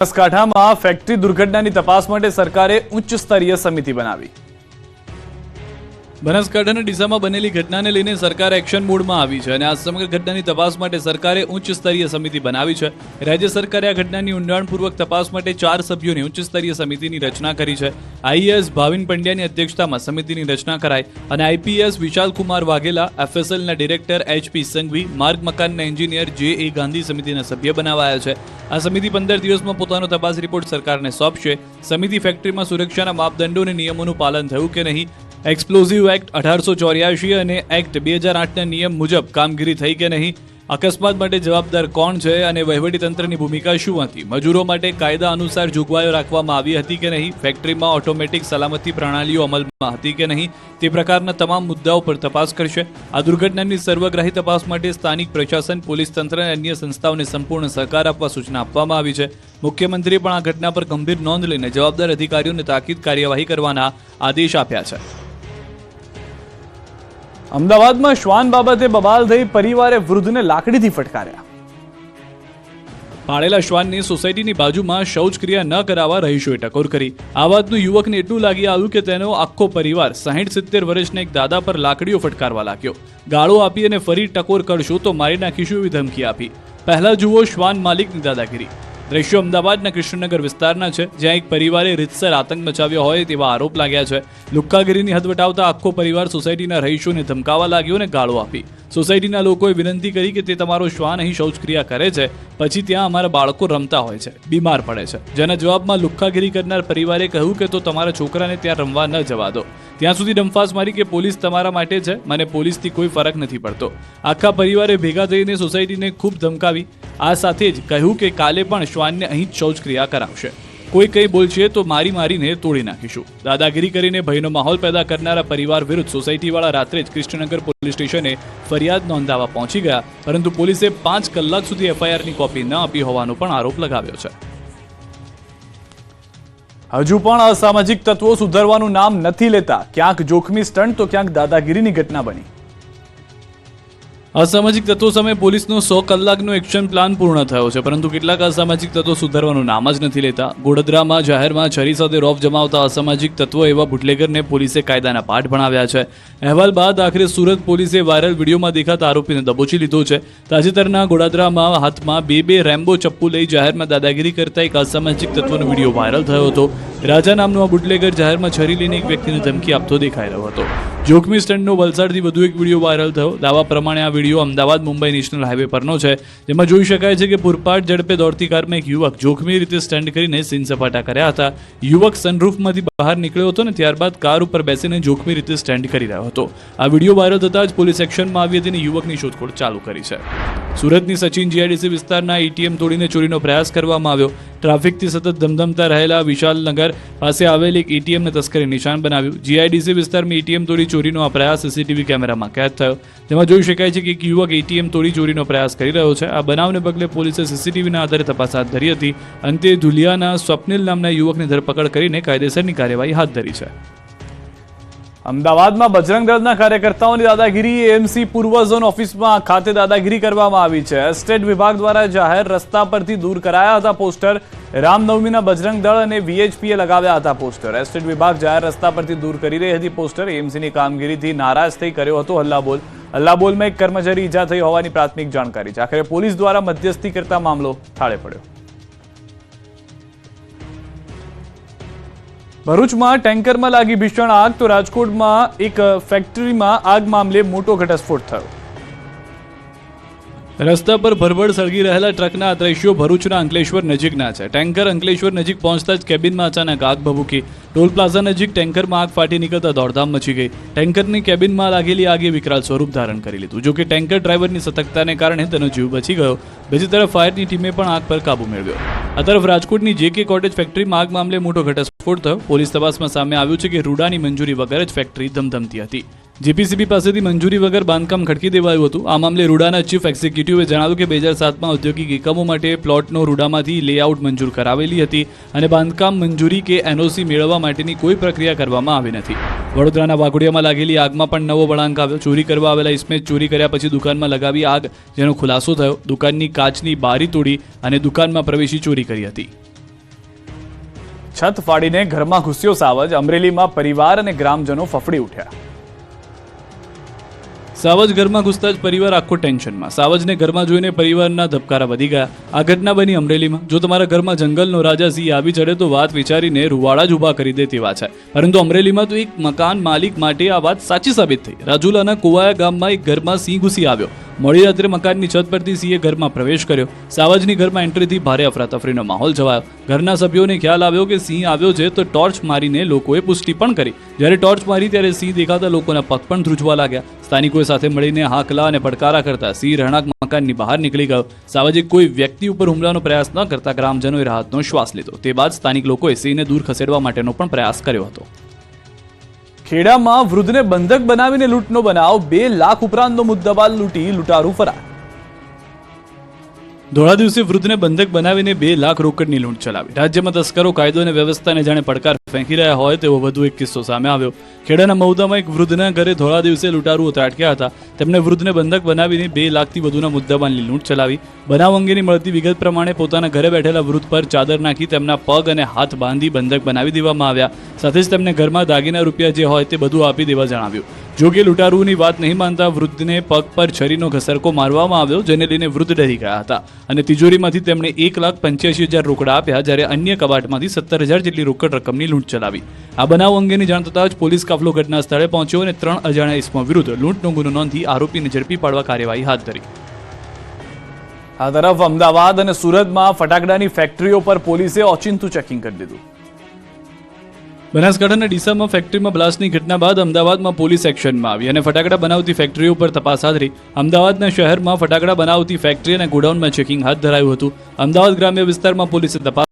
બનાસકાંઠામાં ફેક્ટરી દુર્ઘટનાની તપાસ માટે સરકારે ઉચ્ચ સ્તરીય સમિતિ બનાવી. બનાસકાંઠાના ડીસામાં બનેલી ઘટનાને લઈને સરકાર એક્શન મોડમાં આવી છે અને આ સમગ્ર ઘટનાની તપાસ માટે સરકારે ઉચ્ચ સ્તરીય સમિતિ બનાવી છે. રાજ્ય સરકારે આ ઘટનાની ઊંડાણપૂર્વક તપાસ માટે 4 સભ્યોની ઉચ્ચ સ્તરીય સમિતિની રચના કરી છે. આઈએએસ ભાવિન પંડ્યાની અધ્યક્ષતામાં સમિતિની રચના કરાઈ અને આઈપીએસ વિશાલકુમાર વાઘેલા, એફએસએલના ડિરેક્ટર એચપી સંઘવી, માર્ગ મકાનના એન્જિનિયર જે.એ. ગાંધી સમિતિના સભ્ય બનાવાયા છે. આ સમિતિ 15 દિવસમાં પોતાનો તપાસ રિપોર્ટ સરકારને સોંપશે. સમિતિ ફેક્ટરીમાં સુરક્ષાના માપદંડો અને નિયમોનું પાલન થયું કે નહીં, એક્સપ્લોઝિવ એક્ટ 1884 અને એક્ટ 2008ના નિયમ મુજબ કામગીરી થઈ કે નહીં, અકસ્માત માટે જવાબદાર કોણ છે અને વહીવટીતંત્રની ભૂમિકા શું હતી, મજૂરો માટે કાયદા અનુસાર જોગવાઈઓ રાખવામાં આવી હતી કે નહીં, ફેક્ટરીમાં ઓટોમેટિક સલામતી પ્રણાલીઓ અમલમાં હતી કે નહીં, તે પ્રકારના તમામ મુદ્દાઓ પર તપાસ કરશે. આ દુર્ઘટનાની સર્વગ્રાહી તપાસ માટે સ્થાનિક પ્રશાસન, પોલીસ તંત્ર અને અન્ય સંસ્થાઓને સંપૂર્ણ સહકાર આપવા સૂચના આપવામાં આવી છે. મુખ્યમંત્રીએ પણ આ ઘટના પર ગંભીર નોંધ લઈને જવાબદાર અધિકારીઓને તાકીદ કાર્યવાહી કરવાના આદેશ આપ્યા છે. અમદાવાદમાં શ્વાન બાબતે બબાલ થઈ પરિવારે વૃદ્ધને લાકડીથી ફટકાર્યા. પાળેલા શ્વાનની સોસાયટીની બાજુમાં શૌચક્રિયા ન કરાવવા રહીશોએ ટકોર કરી. આ વાતનું યુવકને એટલું લાગી આવ્યું કે તેનો આખો પરિવાર 60-70 વર્ષના એક દાદા પર લાકડીઓ ફટકારવા લાગ્યો. ગાળો આપી અને ફરી ટકોર કરશો તો મારી નાખીશું એવી ધમકી આપી. પહેલા જુઓ શ્વાન માલિકની દાદાગીરી. દ્રશ્યો અમદાવાદના કૃષ્ણનગર વિસ્તારના છે, જ્યાં એક પરિવારે રીતસર આતંક મચાવ્યો હોય તેવા આરોપ લાગ્યા છે. લુક્કાગીરીની હદ વટાવતા આખો પરિવાર સોસાયટીના રહીશોને ધમકાવા લાગ્યો અને ગાળો આપી. સોસાયટીના લોકોએ વિનંતી કરી કે તે તમારો શ્વાન અહીં શૌચક્રિયા કરે છે, પછી ત્યાં અમારા બાળકો રમતા હોય છે, બીમાર પડે છે. જેના જવાબમાં લુક્કાગીરી કરનાર પરિવારે કહ્યું કે તો તમારા છોકરાને ત્યાં રમવા ન જવા દો. ત્યાં સુધી ડંફાસ મારી કે પોલીસ તમારા માટે છે, મને પોલીસથી કોઈ ફરક નથી પડતો. આખા પરિવારે ભેગા થઈને સોસાયટીને ખૂબ ધમકાવી. આ સાથે જ કહ્યું કે કાલે પણ શ્વાનને અહીં જ શૌચક્રિયા કરાવશે. કોઈ કંઈ બોલશે તો મારીને તોડી નાખીશું. દાદાગીરી કરીને ભયનો માહોલ પેદા કરનારા પરિવાર વિરુદ્ધ સોસાયટીવાળા રાત્રે જ કૃષ્ણનગર પોલીસ સ્ટેશને ફરિયાદ નોંધાવવા પહોંચી ગયા, પરંતુ પોલીસે 5 કલાક સુધી એફઆઈઆરની કોપી ન આપી હોવાનો પણ આરોપ લગાવ્યો છે. હજુ પણ અસામાજિક તત્વો સુધરવાનું નામ નથી લેતા. ક્યાંક જોખમી સ્ટન્ટ તો ક્યાંક દાદાગીરીની ઘટના બની. અસામાજિક તત્વો સામે પોલીસનો 100 કલાકનો એક્શન પ્લાન પૂર્ણ થયો છે, પરંતુ કેટલાક અસામાજિક તત્વો સુધરવાનું નામ જ નથી લેતા. ગોધરામાં જાહેરમાં છરી સાથે રોફ જમાવતા અસામાજિક તત્વો એવા બુટલેગરને પોલીસે કાયદાના પાઠ ભણાવ્યા છે. અહેવાલ બાદ આખરે સુરત પોલીસે વાયરલ વિડીયોમાં દેખાતા આરોપીને દબોચી લીધો છે. તાજેતરના ગોધરામાં હાથમાં બે રેમ્બો ચપ્પુ લઈ જાહેરમાં દાદાગીરી કરતા એક અસામાજિક તત્વનો વિડીયો વાયરલ થયો હતો. રાજા નામનો આ બુટલેગર જાહેરમાં છરી લઈને એક વ્યક્તિને ધમકી આપતો દેખાઈ રહ્યો હતો. જોખમી સ્ટન્ટનો વલસાડથી વધુ એક વિડીયો વાયરલ થયો. દાવા પ્રમાણે આ video Ahmedabad Mumbai national highway પરનો છે, જેમાં જોઈ શકાય છે કે પૂરપાટ ઝડપે દોડતી કારમાં એક યુવક જોખમી રીતે સ્ટન્ટ કરીને સીન સપાટા કર્યા હતા. યુવક સનરૂફમાંથી બહાર નીકળ્યો હતો અને ત્યારબાદ કાર ઉપર બેસીને જોખમી રીતે સ્ટન્ટ કરી રહ્યો હતો. આ વિડીયો વાયરલ થતાં જ પોલીસ એક્શનમાં આવી હતી અને યુવકની શોધખોળ ચાલુ કરી છે. સુરતની સચિન જીઆઈડીસી વિસ્તારના એટીએમ તોડીને ચોરીનો પ્રયાસ કરવામાં આવ્યો. ટ્રાફિકથી સતત ધમધમતા રહેલા વિશાલનગર પાસે આવેલ એક એટીએમને તસ્કરે નિશાન બનાવ્યું. જીઆઈડીસી વિસ્તારમાં એટીએમ તોડી ચોરીનો આ પ્રયાસ સીસીટીવી કેમેરામાં કેદ થયો. તેમાં જોઈ શકાય છે કે એક યુવક એટીએમ તોડી ચોરીનો પ્રયાસ કરી રહ્યો છે. આ બનાવને પગલે પોલીસે સીસીટીવીના આધારે તપાસ હાથ ધરી હતી. અંતે ધુલિયાના સ્વપ્નિલ નામના યુવકની ધરપકડ કરીને કાયદેસરની કાર્યવાહી હાથ ધરી છે. અમદાવાદમાં બજરંગ દળના કાર્યકર્તાઓની દાદાગીરી. એએમસી પૂર્વ ઝોન ઓફિસમાં ખાતે દાદાગીરી કરવામાં આવી છે. એસ્ટેટ વિભાગ દ્વારા જાહેર રસ્તા પરથી દૂર કરાયા હતા પોસ્ટર. રામનવમીના બજરંગ દળ અને વીએચપીએ લગાવ્યા હતા પોસ્ટર. એસ્ટેટ વિભાગ જાહેર રસ્તા પરથી દૂર કરી રહી હતી પોસ્ટર. એએમસીની કામગીરીથી નારાજ થઈ કર્યો હતો હલ્લાબોલ. હલ્લાબોલમાં એક કર્મચારી ઈજા થઈ હોવાની પ્રાથમિક જાણકારી છે. આખરે પોલીસ દ્વારા મધ્યસ્થી કરતા મામલો થાળે પડ્યો. ભરૂચમાં ટેન્કરમાં લાગી ભીષણ આગ, તો રાજકોટમાં એક ફેક્ટરીમાં આગ મામલે મોટો ઘટસ્ફોટ થયો. રસ્તા પર ભરભર સળગી રહેલા ટ્રકના દ્રશ્યો ભરૂચના અંકલેશ્વર નજીકના છે. ટેન્કર અંકલેશ્વર નજીક પહોંચતા જ કેબિનમાં અચાનક આગ ભભૂકી. ટોલ પ્લાઝા નજીક ટેન્કરમાં આગ ફાટી નીકળતા દોડધામ મચી ગઈ. ટેન્કરની કેબિનમાં લાગેલી આગે વિકરાળ સ્વરૂપ ધારણ કરી લીધું. જોકે ટેન્કર ડ્રાઈવરની સતર્કતાને કારણે તેનો જીવ બચી ગયો. બીજી તરફ ફાયરની ટીમે પણ આગ પર કાબુ મેળવ્યો. આ તરફ રાજકોટની જેકે કોટેજ ફેક્ટરીમાં આગ મામલે મોટો ઘટસ્ફોટ થયો. પોલીસ તપાસમાં સામે આવ્યું છે કે રૂડાની મંજૂરી વગર જ ફેક્ટરી ધમધમતી હતી. જીપીસીબી પાસેથી મંજૂરી વગર બાંધકામ ખડકી દેવાયું હતું. આ મામલે રૂડાના ચીફ એક્ઝિક્યુટિવે જણાવ્યું કે 2007માં ઔદ્યોગિક એકમો માટે પ્લોટનો રૂડામાંથી લેઆઉટ મંજૂર કરાવેલી હતી અને બાંધકામ મંજૂરી કે એનઓસી મેળવવા માટેની કોઈ પ્રક્રિયા કરવામાં આવી નથી. વડોદરાના વાઘોડિયામાં લાગેલી આગમાં પણ નવો વળાંક આવ્યો. ચોરી કરવા આવેલા ઇસમે ચોરી કર્યા પછી દુકાનમાં લગાવી આગ, જેનો ખુલાસો થયો. દુકાનની કાચની બારી તોડી અને દુકાનમાં પ્રવેશી ચોરી કરી હતી. છત ફાડીને ઘરમાં ઘૂસ્યો સાવજ, અમરેલીમાં પરિવાર અને ગ્રામજનો ફફડી ઉઠ્યા. સાવજ ઘરમાં ઘૂસતા જ પરિવાર આખો ટેન્શનમાં. સાવજને ઘરમાં જોઈને પરિવારના ધબકારા વધી ગયા. આ ઘટના બની અમરેલીમાં. જો તમારા ઘરમાં જંગલનો રાજા સિંહ આવી ચડે તો વાત વિચારીને રૂવાડા જ ઊભા કરી દે તેવા છે. પરંતુ અમરેલીમાં તો એક મકાન માલિક માટે આ વાત સાચી સાબિત થઈ. રાજુલાના કુવાયા ગામમાં એક ઘરમાં સિંહ ઘૂસી આવ્યો. મોડી રાત્રે મકાનની છત પરથી સિંહે ઘરમાં પ્રવેશ કર્યો. સાવજની ઘરમાં એન્ટ્રીથી ભારે અફરાતફરીનો માહોલ છવાયો. ઘરના સભ્યોને ખ્યાલ આવ્યો કે સિંહ આવ્યો છે તો ટોર્ચ મારીને લોકોએ પુષ્ટિ પણ કરી. જ્યારે ટોર્ચ મારી ત્યારે સિંહ દેખાતા લોકોના પગ પણ ધ્રુજવા લાગ્યા. સ્થાનિકોએ સાથે મળીને હાકલા અને પડકારા કરતા સિંહ રહેણાંક મકાનની બહાર નીકળી ગયો. સાવજે કોઈ વ્યક્તિ ઉપર હુમલાનો પ્રયાસ ન કરતા ગ્રામજનોએ રાહતનો શ્વાસ લીધો. તે બાદ સ્થાનિક લોકોએ સિંહને દૂર ખસેડવા માટેનો પણ પ્રયાસ કર્યો હતો. ખેડામાં વૃદ્ધને બંધક બનાવીને લૂંટનો બનાવ. 2 લાખ ઉપરાંતનો મુદ્દામાલ લૂંટી લૂંટારૂ ફરાર. ધોળા દિવસે વૃદ્ધને બંધક બનાવીને 2 લાખ રોકડની લૂંટ ચલાવી. રાજ્યમાં તસ્કરો કાયદો અને વ્યવસ્થાને જાણે પડકાર ફેંકી રહ્યા હોય તેવો વધુ એક કિસ્સો સામે આવ્યો. ખેડાના મહુદામાં એક વૃદ્ધના ઘરે ધોળા દિવસે લૂંટારુઓ ત્રાટક્યા હતા. તેમણે વૃદ્ધને બંધક બનાવીને 2 લાખથી વધુના મુદ્દામાલની લૂંટ ચલાવી. બનાવ અંગેની મળતી વિગત પ્રમાણે પોતાના ઘરે બેઠેલા વૃદ્ધ પર ચાદર નાખી તેમના પગ અને હાથ બાંધી બંધક બનાવી દેવામાં આવ્યા. સાથે જ તેમને ઘરમાં દાગીના રૂપિયા જે હોય તે બધું આપી દેવા જણાવ્યું. જો કે લૂંટારુઓની વાત નહીં માનતા વૃદ્ધને પગ પર છરીનો ઘસરકો મારવામાં આવ્યો, જેને લઈને વૃદ્ધ ડરી ગયા હતા અને તિજોરીમાંથી તેમણે 1,85,000 રોકડા આપ્યા, જ્યારે અન્ય કબાટમાંથી 17,000 જેટલી રોકડ રકમની લૂંટ ચલાવી. આ બનાવ અંગેની જાણ થતાં જ પોલીસ કાફલો ઘટના સ્થળે પહોંચ્યો અને 3 અજાણ્યા ઇસમો વિરુદ્ધ લૂંટનો ગુનો નોંધી આરોપીને ઝડપી પાડવા કાર્યવાહી હાથ ધરી. આ તરફ અમદાવાદ અને સુરતમાં ફટાકડાની ફેક્ટરીઓ પર પોલીસે ઓચિંતું ચેકિંગ કરી દીધું. બનાસકાંઠાના ડીસામાં ફેક્ટરીમાં બ્લાસ્ટની ઘટના બાદ અમદાવાદમાં પોલીસ એક્શનમાં આવી અને ફટાકડા બનાવતી ફેક્ટરીઓ પર તપાસ હાથ ધરી. અમદાવાદના શહેરમાં ફટાકડા બનાવતી ફેક્ટરી અને ગોડાઉનમાં ચેકિંગ હાથ ધરાયું હતું. અમદાવાદ ગ્રામ્ય વિસ્તારમાં પોલીસે તપાસ